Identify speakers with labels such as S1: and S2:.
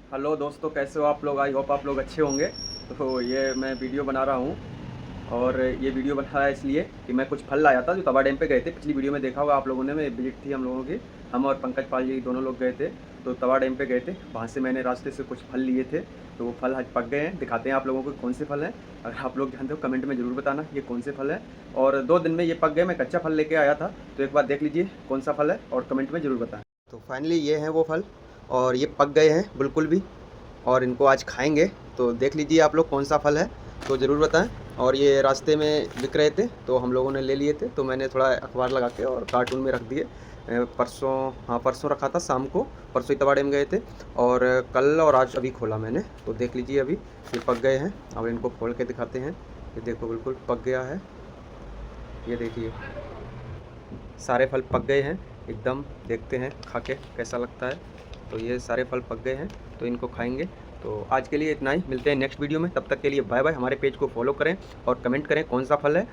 S1: Hello दोस्तों, कैसे हो आप लोग? आई होप आप लोग अच्छे होंगे। तो ये मैं वीडियो बना रहा हूँ और ये वीडियो बनाया इसलिए कि मैं कुछ फल लाया था जो तवा डैम पे गए थे। पिछली वीडियो में देखा होगा आप लोगों ने, मैं विजिट थी हम लोगों की। हम और पंकज पाल जी दोनों लोग गए थे, तो तवा डैम पे गए थे। वहाँ से मैंने रास्ते से कुछ फल लिए थे, तो वो फल आज पक गए हैं। दिखाते हैं आप लोगों को कौन से फल हैं। अगर आप लोग जानते हो कमेंट में ज़रूर बताना ये कौन से फल हैं। और 2 दिन में ये पक गए। मैं कच्चा फल लेके आया था, तो एक बार देख लीजिए कौन सा फल है और कमेंट में ज़रूर बताएं। तो फाइनली ये हैं वो फल, और ये पक गए हैं बिल्कुल भी, और इनको आज खाएंगे। तो देख लीजिए आप लोग कौन सा फल है, तो ज़रूर बताएं। और ये रास्ते में बिक रहे थे तो हम लोगों ने ले लिए थे, तो मैंने थोड़ा अखबार लगा के और कार्टून में रख दिए। परसों, हाँ परसों रखा था शाम को, परसों ही तवा डैम गए थे। और कल और आज अभी खोला मैंने, तो देख लीजिए अभी ये पक गए हैं। अब इनको खोल के दिखाते हैं। ये देखो बिल्कुल पक गया है, ये देखिए सारे फल पक गए हैं एकदम। देखते हैं खा के कैसा लगता है। तो ये सारे फल पक गए हैं, तो इनको खाएंगे। तो आज के लिए इतना ही, मिलते हैं नेक्स्ट वीडियो में। तब तक के लिए बाय बाय। हमारे पेज को फॉलो करें और कमेंट करें कौन सा फल है।